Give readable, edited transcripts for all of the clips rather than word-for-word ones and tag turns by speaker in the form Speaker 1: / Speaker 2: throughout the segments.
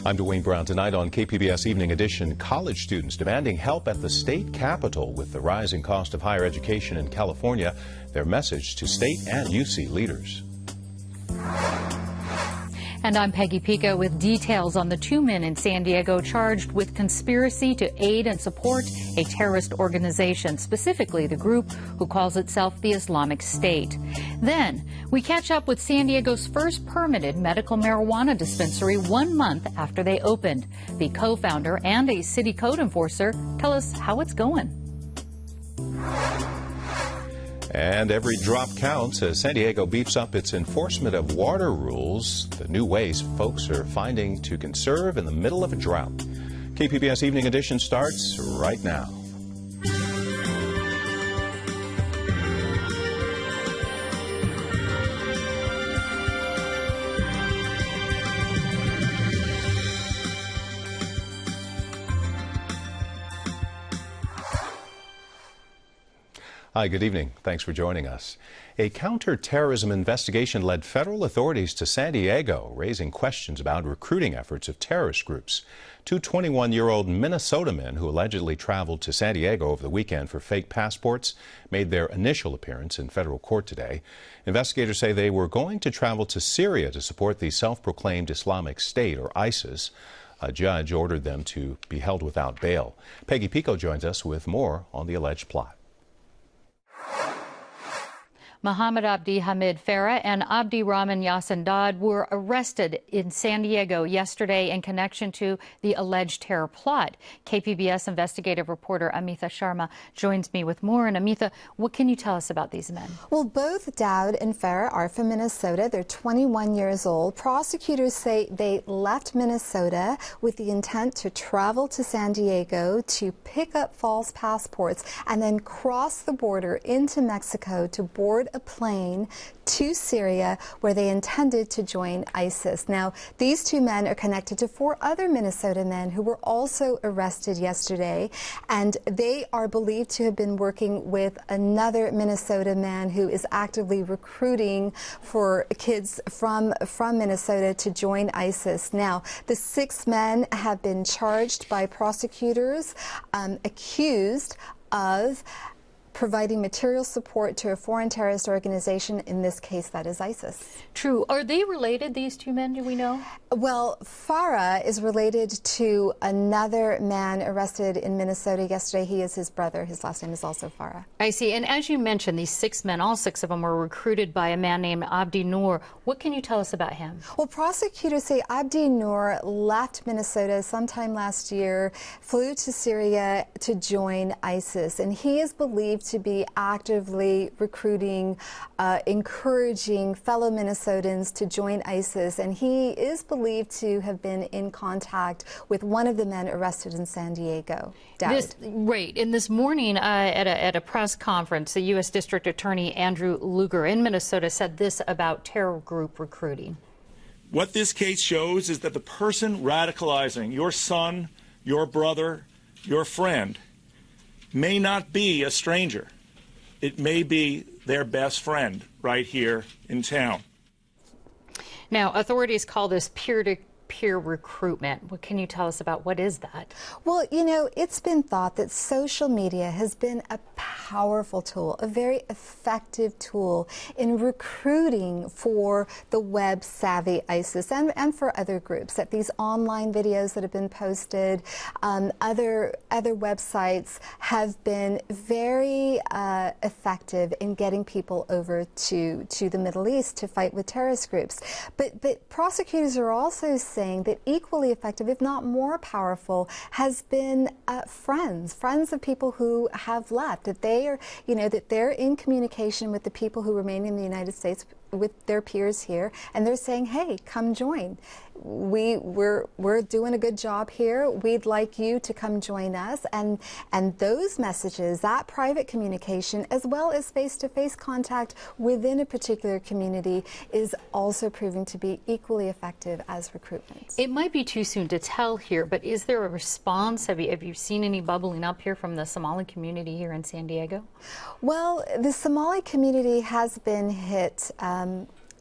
Speaker 1: I'm Dwayne Brown. Tonight on KPBS Evening Edition, college students demanding help at the state capitol with the rising cost of higher education in California. Their message to state and UC leaders.
Speaker 2: And I'm Peggy Pico with details on the two men in San Diego charged with conspiracy to aid and support a terrorist organization, specifically the group who calls itself the Islamic State. Then we catch up with San Diego's first permitted medical marijuana dispensary 1 month after they opened. The co-founder and a city code enforcer tell us how it's going.
Speaker 1: And every drop counts as San Diego beefs up its enforcement of water rules, the new ways folks are finding to conserve in the middle of a drought. KPBS Evening Edition starts right now. Hi, good evening. Thanks for joining us. A counterterrorism investigation led federal authorities to San Diego, raising questions about recruiting efforts of terrorist groups. Two 21-year-old Minnesota men who allegedly traveled to San Diego over the weekend for fake passports made their initial appearance in federal court today. Investigators say they were going to travel to Syria to support the self-proclaimed Islamic State, or ISIS. A judge ordered them to be held without bail. Peggy Pico joins us with more on the alleged plot.
Speaker 2: Mohammed Abdi Hamid Farah and Abdi Rahman Yassindad were arrested in San Diego yesterday in connection to the alleged terror plot. KPBS investigative reporter Amitha Sharma joins me with more. And Amitha, what can you tell us about these men?
Speaker 3: Well, both Dowd and Farah are from Minnesota. They're 21 years old. Prosecutors say they left Minnesota with the intent to travel to San Diego to pick up false passports and then cross the border into Mexico to board a plane to Syria, where they intended to join ISIS. Now, these two men are connected to 4 other Minnesota men who were also arrested yesterday, and they are believed to have been working with another Minnesota man who is actively recruiting for kids from Minnesota to join ISIS. Now, the 6 men have been charged by prosecutors, accused of providing material support to a foreign terrorist organization, in this case that is ISIS.
Speaker 2: True. Are they related, these two men, do we know?
Speaker 3: Well, Farah is related to another man arrested in Minnesota yesterday. He is his brother. His last name is also Farah.
Speaker 2: I see. And as you mentioned, these 6 men, all 6 of them were recruited by a man named Abdi Noor. What can you tell us about him?
Speaker 3: Well, prosecutors say Abdi Noor left Minnesota sometime last year, flew to Syria to join ISIS, and he is believed to be actively recruiting, encouraging fellow Minnesotans to join ISIS, and he is believed to have been in contact with one of the men arrested in San Diego.
Speaker 2: Right. And this morning at a press conference, the U.S. District Attorney Andrew Lugar in Minnesota said this about terror group recruiting.
Speaker 4: What this case shows is that the person radicalizing your son, your brother, your friend may not be a stranger. It may be their best friend right here in town.
Speaker 2: Now, authorities call this peer-to-peer recruitment. What can you tell us about what is that?
Speaker 3: Well, you know, it's been thought that social media has been a powerful tool, a very effective tool in recruiting for the web-savvy ISIS and for other groups. That these online videos that have been posted, other websites have been very effective in getting people over to the Middle East to fight with terrorist groups. But prosecutors are also saying that equally effective, if not more powerful, has been friends of people who have left, that they're in communication with the people who remain in the United States, with their peers here, and they're saying, hey, come join. We're doing a good job here. We'd like you to come join us. And those messages, that private communication, as well as face-to-face contact within a particular community, is also proving to be equally effective as recruitment.
Speaker 2: It might be too soon to tell here, but is there a response? Have you seen any bubbling up here from the Somali community here in San Diego?
Speaker 3: Well, the Somali community has been hit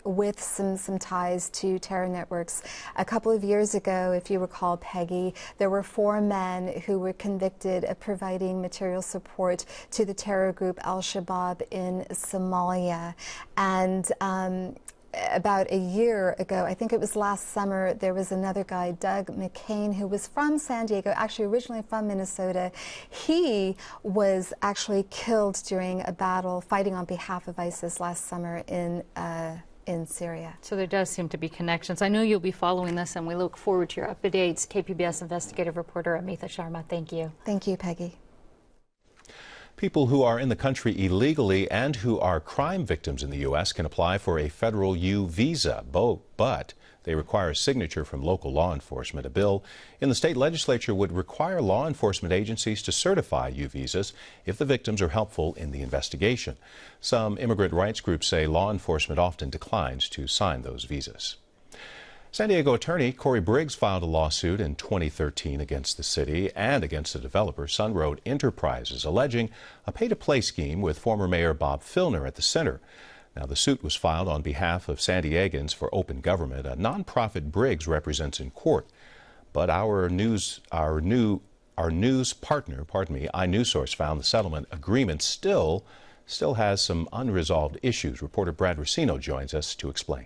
Speaker 3: with some ties to terror networks. A couple of years ago, if you recall, Peggy, there were 4 men who were convicted of providing material support to the terror group Al-Shabaab in Somalia. And about a year ago, I think it was last summer, there was another guy, Doug McCain, who was from San Diego, actually originally from Minnesota. He was actually killed during a battle fighting on behalf of ISIS last summer in Syria.
Speaker 2: So there does seem to be connections. I know you'll be following this, and we look forward to your updates. KPBS investigative reporter Amitha Sharma, thank you.
Speaker 3: Thank you, Peggy.
Speaker 1: People who are in the country illegally and who are crime victims in the U.S. can apply for a federal U visa, but they require a signature from local law enforcement. A bill in the state legislature would require law enforcement agencies to certify U visas if the victims are helpful in the investigation. Some immigrant rights groups say law enforcement often declines to sign those visas. San Diego attorney Corey Briggs filed a lawsuit in 2013 against the city and against the developer Sunroad Enterprises, alleging a pay-to-play scheme with former Mayor Bob Filner at the center. Now, the suit was filed on behalf of San Diegans for Open Government, a nonprofit Briggs represents in court. But our news partner, iNewsSource, found the settlement agreement still has some unresolved issues. Reporter Brad Racino joins us to explain.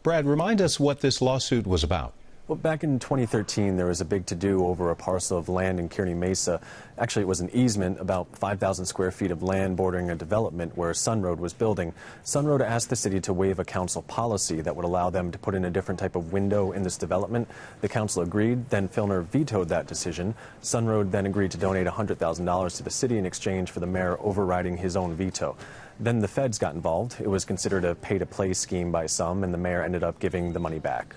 Speaker 1: Brad, remind us what this lawsuit was about.
Speaker 5: Well, back in 2013, there was a big to-do over a parcel of land in Kearny Mesa. Actually, it was an easement, about 5,000 square feet of land bordering a development where Sunroad was building. Sunroad asked the city to waive a council policy that would allow them to put in a different type of window in this development. The council agreed, then Filner vetoed that decision. Sunroad then agreed to donate $100,000 to the city in exchange for the mayor overriding his own veto. Then the feds got involved. It was considered a pay-to-play scheme by some, and the mayor ended up giving the money back.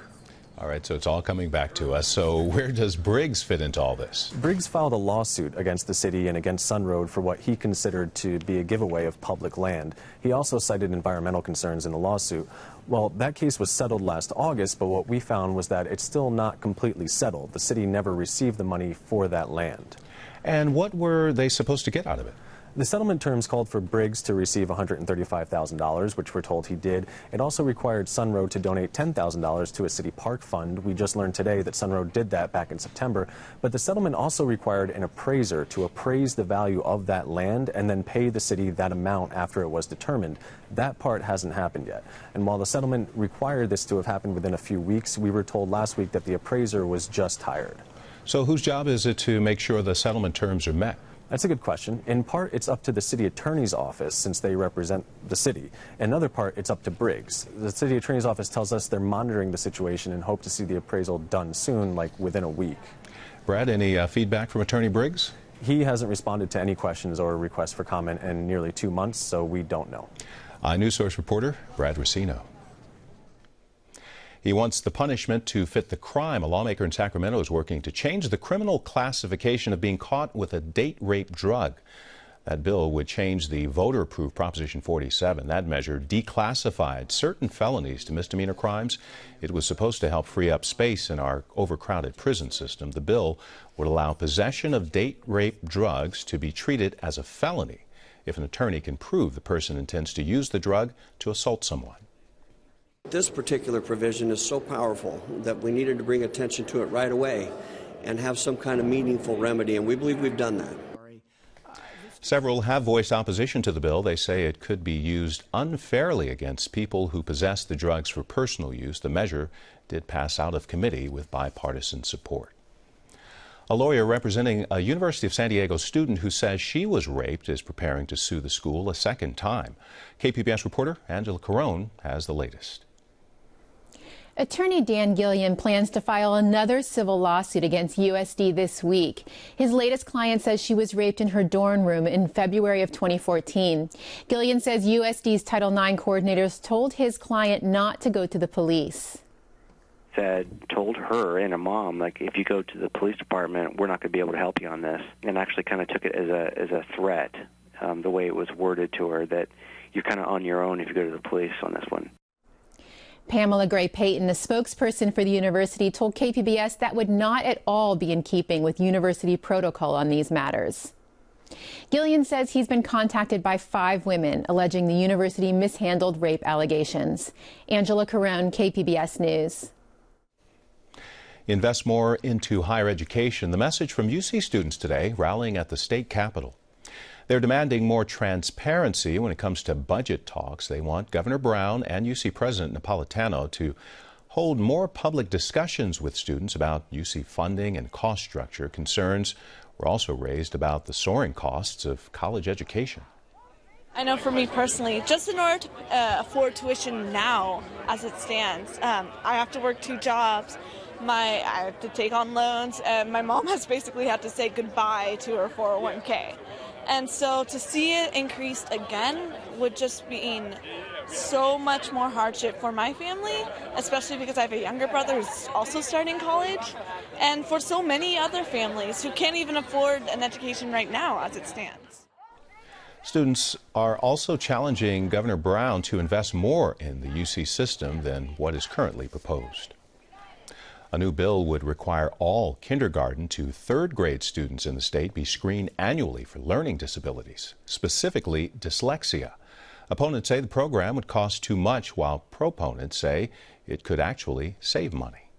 Speaker 1: All right, so it's all coming back to us. So where does Briggs fit into all this?
Speaker 5: Briggs filed a lawsuit against the city and against Sunroad for what he considered to be a giveaway of public land. He also cited environmental concerns in the lawsuit. Well, that case was settled last August, but what we found was that it's still not completely settled. The city never received the money for that land.
Speaker 1: And what were they supposed to get out of it?
Speaker 5: The settlement terms called for Briggs to receive $135,000, which we're told he did. It also required Sunroad to donate $10,000 to a city park fund. We just learned today that Sunroad did that back in September. But the settlement also required an appraiser to appraise the value of that land and then pay the city that amount after it was determined. That part hasn't happened yet. And while the settlement required this to have happened within a few weeks, we were told last week that the appraiser was just hired.
Speaker 1: So whose job is it to make sure the settlement terms are met?
Speaker 5: That's a good question. In part, it's up to the city attorney's office since they represent the city. In another part, it's up to Briggs. The city attorney's office tells us they're monitoring the situation and hope to see the appraisal done soon, like within a week.
Speaker 1: Brad, any feedback from Attorney Briggs?
Speaker 5: He hasn't responded to any questions or requests for comment in nearly 2 months, so we don't know.
Speaker 1: iNewsSource reporter Brad Racino. He wants the punishment to fit the crime. A lawmaker in Sacramento is working to change the criminal classification of being caught with a date rape drug. That bill would change the voter-approved Proposition 47. That measure declassified certain felonies to misdemeanor crimes. It was supposed to help free up space in our overcrowded prison system. The bill would allow possession of date rape drugs to be treated as a felony if an attorney can prove the person intends to use the drug to assault someone.
Speaker 6: This particular provision is so powerful that we needed to bring attention to it right away and have some kind of meaningful remedy, and we believe we've done that.
Speaker 1: Several have voiced opposition to the bill. They say it could be used unfairly against people who possess the drugs for personal use. The measure did pass out of committee with bipartisan support. A lawyer representing a University of San Diego student who says she was raped is preparing to sue the school a second time. KPBS reporter Angela Carone has the latest.
Speaker 7: Attorney Dan Gillian plans to file another civil lawsuit against USD this week. His latest client says she was raped in her dorm room in February of 2014. Gillian says USD's Title IX coordinators told his client not to go to the police.
Speaker 8: Told her and her mom, like, if you go to the police department, we're not going to be able to help you on this, and actually kind of took it as a threat, the way it was worded to her, that you're kind of on your own if you go to the police on this one.
Speaker 7: Pamela Gray Payton, a spokesperson for the university, told KPBS that would not at all be in keeping with university protocol on these matters. Gillian says he's been contacted by 5 women alleging the university mishandled rape allegations. Angela Carone, KPBS News.
Speaker 1: Invest more into higher education. The message from UC students today rallying at the state capitol. They're demanding more transparency when it comes to budget talks. They want Governor Brown and UC President Napolitano to hold more public discussions with students about UC funding and cost structure. Concerns were also raised about the soaring costs of college education.
Speaker 9: I know for me personally, just in order to afford tuition now as it stands, I have to work 2 jobs. I have to take on loans, and my mom has basically had to say goodbye to her 401k. And so to see it increased again would just mean so much more hardship for my family, especially because I have a younger brother who's also starting college, and for so many other families who can't even afford an education right now as it stands.
Speaker 1: Students are also challenging Governor Brown to invest more in the UC system than what is currently proposed. A new bill would require all kindergarten to 3rd grade students in the state be screened annually for learning disabilities, specifically dyslexia. Opponents say the program would cost too much, while proponents say it could actually save money.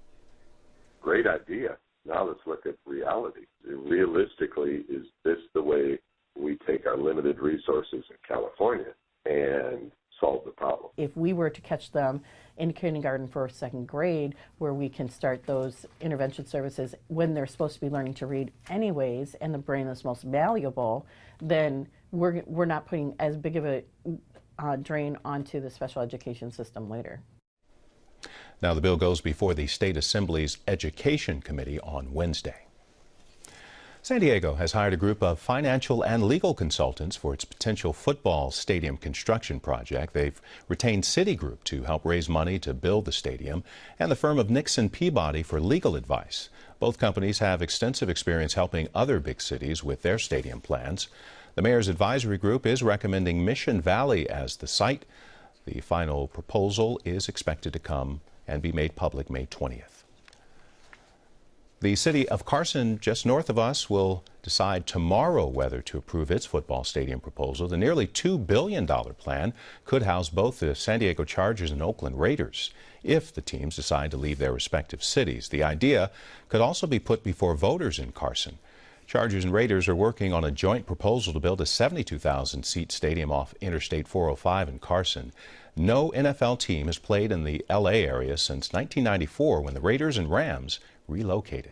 Speaker 10: Great idea. Now let's look at reality. Realistically, is this the way we take our limited resources in California and solve the problem?
Speaker 11: If we were to catch them in kindergarten, 1st, 2nd grade, where we can start those intervention services when they're supposed to be learning to read anyways, and the brain is most valuable, then we're not putting as big of a drain onto the special education system later.
Speaker 1: Now the bill goes before the State Assembly's Education Committee on Wednesday. San Diego has hired a group of financial and legal consultants for its potential football stadium construction project. They've retained Citigroup to help raise money to build the stadium, and the firm of Nixon Peabody for legal advice. Both companies have extensive experience helping other big cities with their stadium plans. The mayor's advisory group is recommending Mission Valley as the site. The final proposal is expected to come and be made public May 20th. The city of Carson, just north of us, will decide tomorrow whether to approve its football stadium proposal. The nearly $2 billion plan could house both the San Diego Chargers and Oakland Raiders if the teams decide to leave their respective cities. The idea could also be put before voters in Carson. Chargers and Raiders are working on a joint proposal to build a 72,000-seat stadium off Interstate 405 in Carson. No NFL team has played in the L.A. area since 1994 when the Raiders and Rams relocated.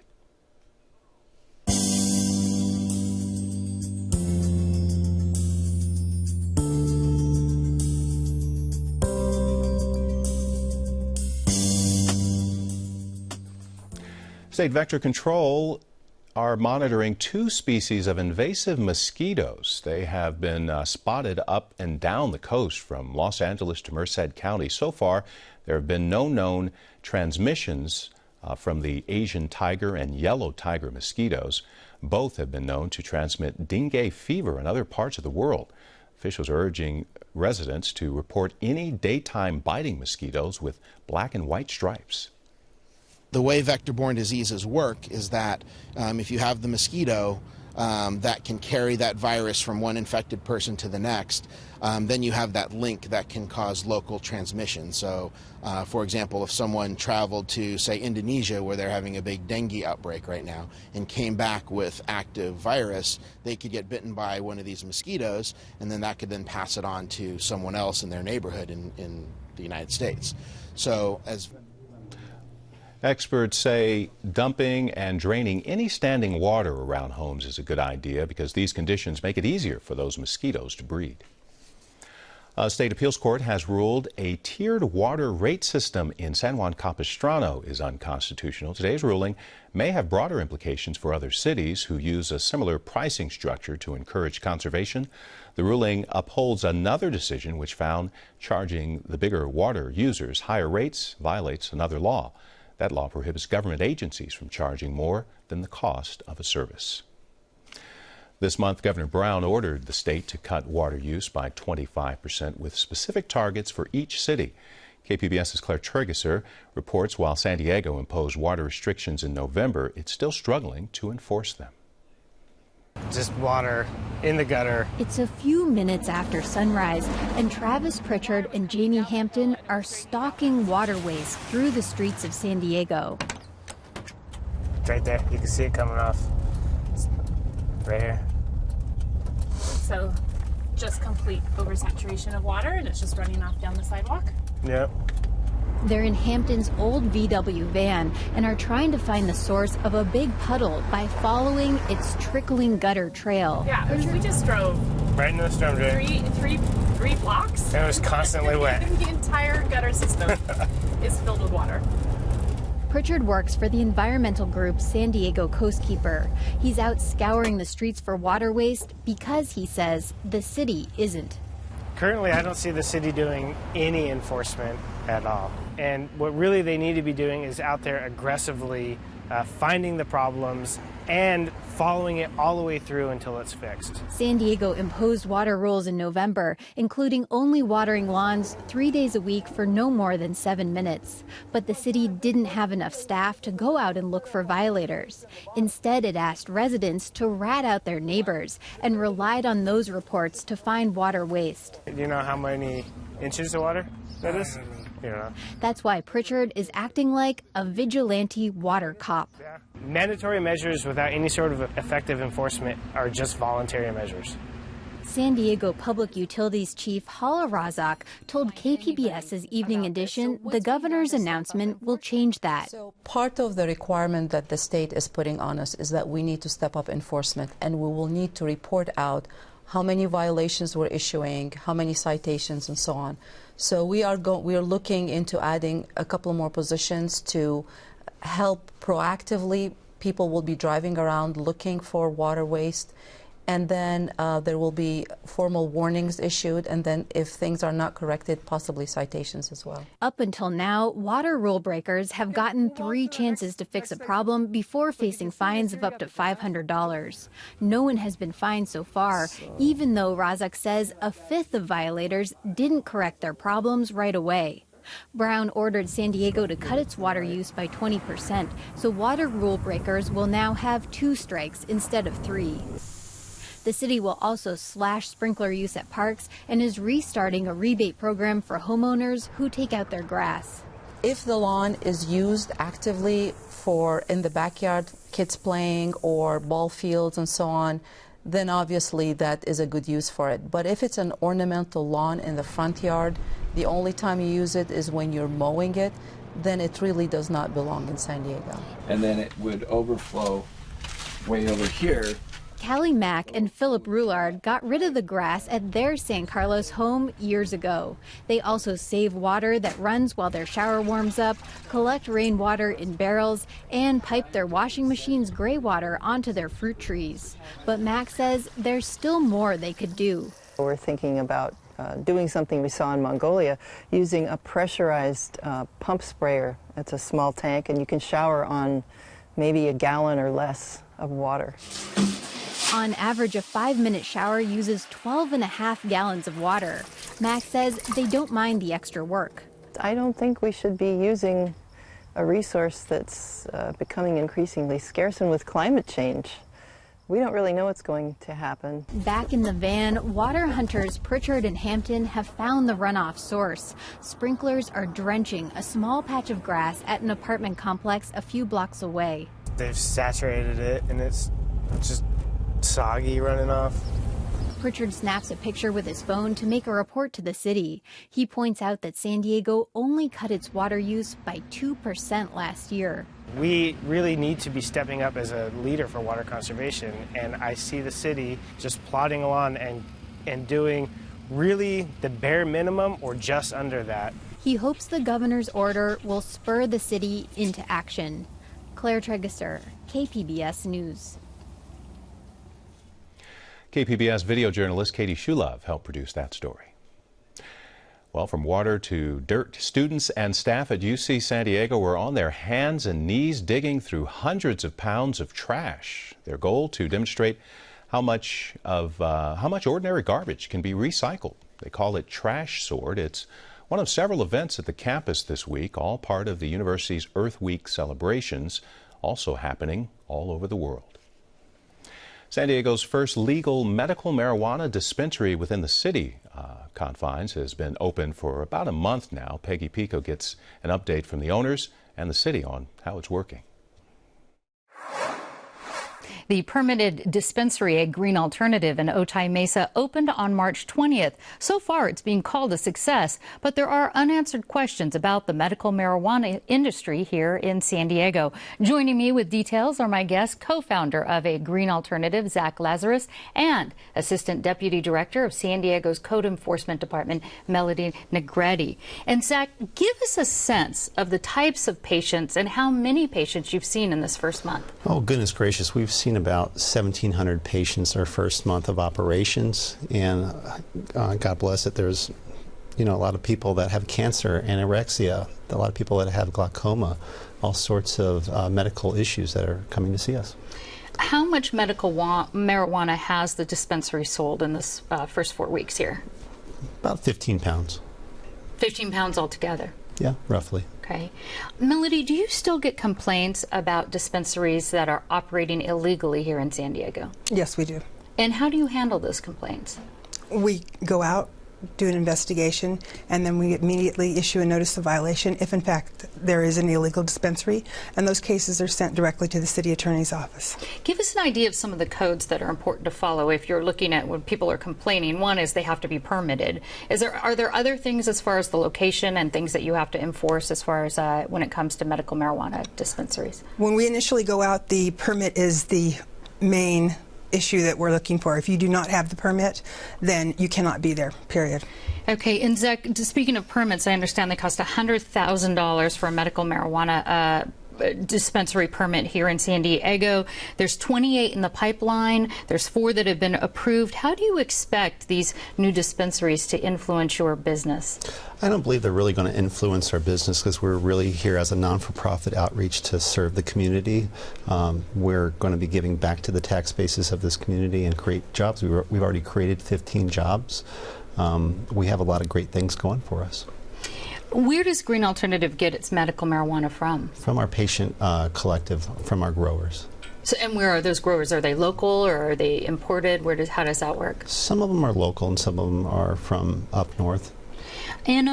Speaker 1: State Vector Control are monitoring 2 species of invasive mosquitoes. They have been spotted up and down the coast from Los Angeles to Merced County. So far, there have been no known transmissions from the Asian tiger and yellow tiger mosquitoes. Both have been known to transmit dengue fever in other parts of the world. Officials are urging residents to report any daytime biting mosquitoes with black and white stripes.
Speaker 12: The way vector-borne diseases work is that if you have the mosquito that can carry that virus from one infected person to the next, then you have that link that can cause local transmission. So, for example, if someone traveled to, say, Indonesia, where they're having a big dengue outbreak right now, and came back with active virus, they could get bitten by one of these mosquitoes, and then that could then pass it on to someone else in their neighborhood in the United States. So, as
Speaker 1: experts say dumping and draining any standing water around homes is a good idea because these conditions make it easier for those mosquitoes to breed. A state appeals court has ruled a tiered water rate system in San Juan Capistrano is unconstitutional. Today's ruling may have broader implications for other cities who use a similar pricing structure to encourage conservation. The ruling upholds another decision which found charging the bigger water users higher rates violates another law. That law prohibits government agencies from charging more than the cost of a service. This month, Governor Brown ordered the state to cut water use by 25% with specific targets for each city. KPBS's Claire Tregeser reports while San Diego imposed water restrictions in November, it's still struggling to enforce them.
Speaker 13: Just water in the gutter.
Speaker 7: It's a few minutes after sunrise, and Travis Pritchard and Jamie Hampton are stalking waterways through the streets of San Diego.
Speaker 13: It's right there. You can see it coming off. It's right here.
Speaker 14: So just complete oversaturation of water, and it's just running off down the sidewalk?
Speaker 13: Yep.
Speaker 7: They're in Hampton's old VW van and are trying to find the source of a big puddle by following its trickling gutter trail.
Speaker 14: Yeah, we just drove
Speaker 13: right into the storm drain.
Speaker 14: Three blocks.
Speaker 13: And it was constantly wet.
Speaker 14: The entire gutter system is filled with water.
Speaker 7: Pritchard works for the environmental group San Diego Coastkeeper. He's out scouring the streets for water waste because, he says, the city isn't.
Speaker 13: Currently, I don't see the city doing any enforcement at all. And what really they need to be doing is out there aggressively finding the problems and following it all the way through until it's fixed.
Speaker 7: San Diego imposed water rules in November, including only watering lawns 3 days a week for no more than 7 minutes. But the city didn't have enough staff to go out and look for violators. Instead, it asked residents to rat out their neighbors and relied on those reports to find water waste.
Speaker 13: Do you know how many inches of water that is?
Speaker 7: That's why Pritchard is acting like a vigilante water cop.
Speaker 13: Yeah. Mandatory measures without any sort of effective enforcement are just voluntary measures.
Speaker 7: San Diego Public Utilities Chief Hala Razak told KPBS's Evening Edition the governor's announcement will change that.
Speaker 15: So part of the requirement that the state is putting on us is that we need to step up enforcement, and we will need to report out how many violations we're issuing, how many citations, and so on. So we are looking into adding a couple more positions to help proactively. People will be driving around looking for water waste, and then there will be formal warnings issued, and then if things are not corrected, possibly citations as well.
Speaker 7: Up until now, water rule breakers have gotten 3 chances to fix a problem before facing fines of up to $500. No one has been fined so far, even though Razak says a fifth of violators didn't correct their problems right away. Brown ordered San Diego to cut its water use by 20%, so water rule breakers will now have 2 strikes instead of 3. The city will also slash sprinkler use at parks and is restarting a rebate program for homeowners who take out their grass.
Speaker 15: If the lawn is used actively for in the backyard, kids playing or ball fields and so on, then obviously that is a good use for it. But if it's an ornamental lawn in the front yard, the only time you use it is when you're mowing it, then it really does not belong in San Diego.
Speaker 16: And then it would overflow way over here.
Speaker 7: Callie Mack and Philip Roulard got rid of the grass at their San Carlos home years ago. They also save water that runs while their shower warms up, collect rainwater in barrels, and pipe their washing machine's gray water onto their fruit trees. But Mack says there's still more they could do.
Speaker 17: We're thinking about doing something we saw in Mongolia, using a pressurized pump sprayer. It's a small tank, and you can shower on maybe a gallon or less of water.
Speaker 7: On average, a 5-minute shower uses 12.5 gallons of water. Max says they don't mind the extra work.
Speaker 17: I don't think we should be using a resource that's becoming increasingly scarce, and with climate change, we don't really know what's going to happen.
Speaker 7: Back in the van, water hunters Pritchard and Hampton have found the runoff source. Sprinklers are drenching a small patch of grass at an apartment complex a few blocks away.
Speaker 13: They've saturated it, and it's just soggy running off.
Speaker 7: Pritchard snaps a picture with his phone to make a report to the city. He points out that San Diego only cut its water use by 2% last year.
Speaker 13: We really need to be stepping up as a leader for water conservation, and I see the city just plodding along and doing really the bare minimum or just under that.
Speaker 7: He hopes the governor's order will spur the city into action. Claire Tregesser, KPBS News.
Speaker 1: KPBS video journalist Katie Shulov helped produce that story. Well, from water to dirt, students and staff at UC San Diego were on their hands and knees digging through hundreds of pounds of trash. Their goal to demonstrate how much ordinary garbage can be recycled. They call it Trash Sword. It's one of several events at the campus this week, all part of the university's Earth Week celebrations, also happening all over the world. San Diego's first legal medical marijuana dispensary within the city confines has been open for about a month now. Peggy Pico gets an update from the owners and the city on how it's working.
Speaker 2: The permitted dispensary at Green Alternative in Otay Mesa opened on March 20th. So far, it's being called a success, but there are unanswered questions about the medical marijuana industry here in San Diego. Joining me with details are my guests, co-founder of a Green Alternative, Zach Lazarus, and Assistant Deputy Director of San Diego's Code Enforcement Department, Melody Negretti. And Zach, give us a sense of the types of patients and how many patients you've seen in this first month.
Speaker 18: Oh, goodness gracious. We've seen about 1,700 patients our first month of operations, and God bless it, there's a lot of people that have cancer, anorexia, a lot of people that have glaucoma, all sorts of medical issues that are coming to see us.
Speaker 2: How much medical marijuana has the dispensary sold in this first 4 weeks here?
Speaker 18: About 15 pounds.
Speaker 2: 15 pounds altogether?
Speaker 18: Yeah, roughly.
Speaker 2: Okay. Melody, do you still get complaints about dispensaries that are operating illegally here in San Diego?
Speaker 19: Yes, we do.
Speaker 2: And how do you handle those complaints?
Speaker 19: We go out, do an investigation, and then we immediately issue a notice of violation if in fact there is an illegal dispensary, and those cases are sent directly to the city attorney's office.
Speaker 2: Give us an idea of some of the codes that are important to follow if you're looking at when people are complaining. One is they have to be permitted. Are there other things as far as the location and things that you have to enforce as far as when it comes to medical marijuana dispensaries?
Speaker 19: When we initially go out, the permit is the main issue that we're looking for. If you do not have the permit, then you cannot be there, period.
Speaker 2: Okay, and Zach, speaking of permits, I understand they cost $100,000 for a medical marijuana dispensary permit here in San Diego. There's 28 in the pipeline. There's 4 that have been approved. How do you expect these new dispensaries to influence your business?
Speaker 18: I don't believe they're really going to influence our business because we're really here as a non-for-profit outreach to serve the community. We're going to be giving back to the tax bases of this community and create jobs. We've already created 15 jobs. We have a lot of great things going for us.
Speaker 2: Where does Green Alternative get its medical marijuana from?
Speaker 18: From our patient collective, from our growers.
Speaker 2: So, and where are those growers? Are they local or are they imported? How does that work?
Speaker 18: Some of them are local and some of them are from up north.
Speaker 2: And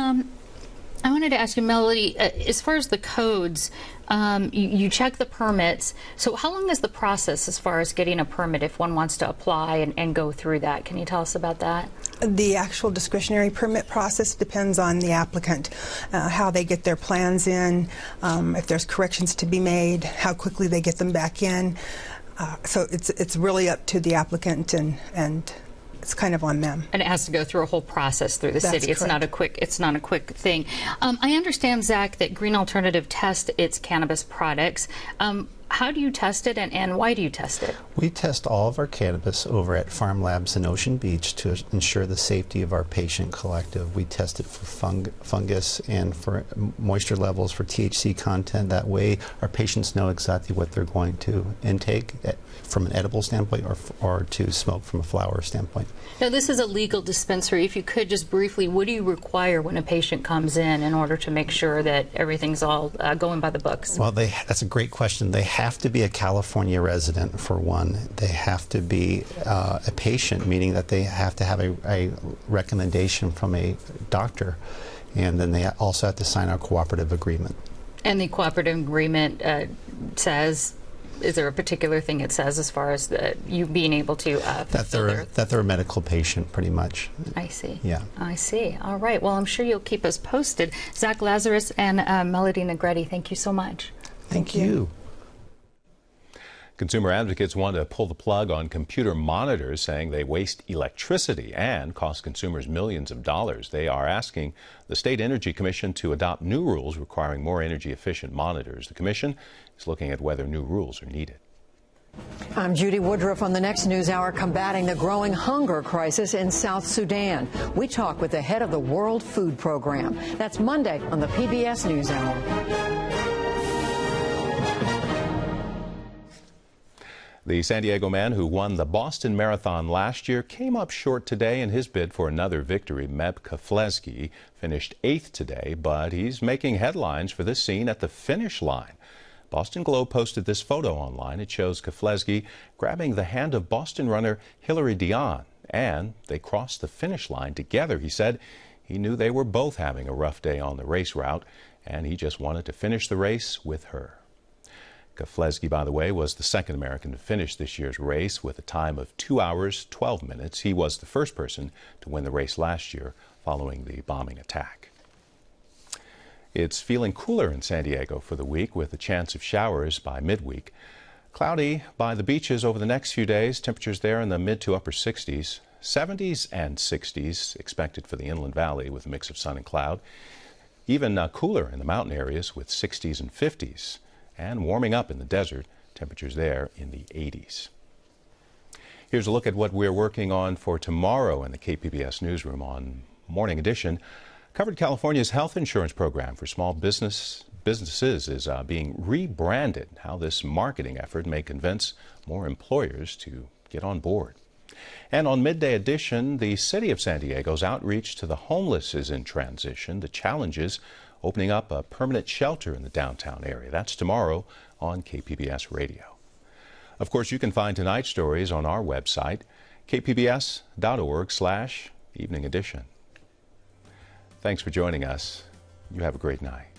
Speaker 2: I wanted to ask you, Melody, as far as the codes, you check the permits. So how long is the process as far as getting a permit if one wants to apply and go through that? Can you tell us about that?
Speaker 19: The actual discretionary permit process depends on the applicant, how they get their plans in, if there's corrections to be made, how quickly they get them back in. So it's really up to the applicant, and it's kind of on them.
Speaker 2: And it has to go through a whole process through the city. It's not a quick thing. I understand, Zach, that Green Alternative tests its cannabis products. How do you test it, and why do you test it?
Speaker 18: We test all of our cannabis over at Farm Labs in Ocean Beach to ensure the safety of our patient collective. We test it for fungus and for moisture levels, for THC content. That way our patients know exactly what they're going to intake from an edible standpoint or to smoke from a flower standpoint.
Speaker 2: Now, this is a legal dispensary. If you could just briefly, what do you require when a patient comes in order to make sure that everything's all going by the books?
Speaker 18: Well, that's a great question. They have to be a California resident, for one. They have to be a patient, meaning that they have to have a recommendation from a doctor, and then they also have to sign our cooperative agreement.
Speaker 2: And the cooperative agreement says, is there a particular thing it says as far as you being able to
Speaker 18: that they're a medical patient, pretty much.
Speaker 2: I see.
Speaker 18: Yeah.
Speaker 2: I see. All right. Well, I'm sure you'll keep us posted. Zach Lazarus and Melody Negretti, thank you so much.
Speaker 18: Thank you.
Speaker 1: Consumer advocates want to pull the plug on computer monitors, saying they waste electricity and cost consumers millions of dollars. They are asking the State Energy Commission to adopt new rules requiring more energy-efficient monitors. The Commission is looking at whether new rules are needed.
Speaker 20: I'm Judy Woodruff on the next News Hour, combating the growing hunger crisis in South Sudan. We talk with the head of the World Food Program. That's Monday on the PBS News Hour.
Speaker 1: The San Diego man who won the Boston Marathon last year came up short today in his bid for another victory. Meb Keflezighi finished 8th today, but he's making headlines for this scene at the finish line. Boston Globe posted this photo online. It shows Keflezighi grabbing the hand of Boston runner Hillary Dion, and they crossed the finish line together. He said he knew they were both having a rough day on the race route, and he just wanted to finish the race with her. Keflezighi, by the way, was the second American to finish this year's race with a time of 2 hours, 12 minutes. He was the first person to win the race last year following the bombing attack. It's feeling cooler in San Diego for the week with a chance of showers by midweek. Cloudy by the beaches over the next few days. Temperatures there in the mid to upper 60s. 70s and 60s expected for the Inland Valley with a mix of sun and cloud. Even cooler in the mountain areas with 60s and 50s. And warming up in the desert, temperatures there in the 80s. Here's a look at what we're working on for tomorrow in the KPBS newsroom on Morning Edition. Covered California's health insurance program for small businesses is being rebranded. How this marketing effort may convince more employers to get on board. And on Midday Edition, the city of San Diego's outreach to the homeless is in transition. The challenge is opening up a permanent shelter in the downtown area. That's tomorrow on KPBS Radio. Of course, you can find tonight's stories on our website, kpbs.org/evening edition. Thanks for joining us. You have a great night.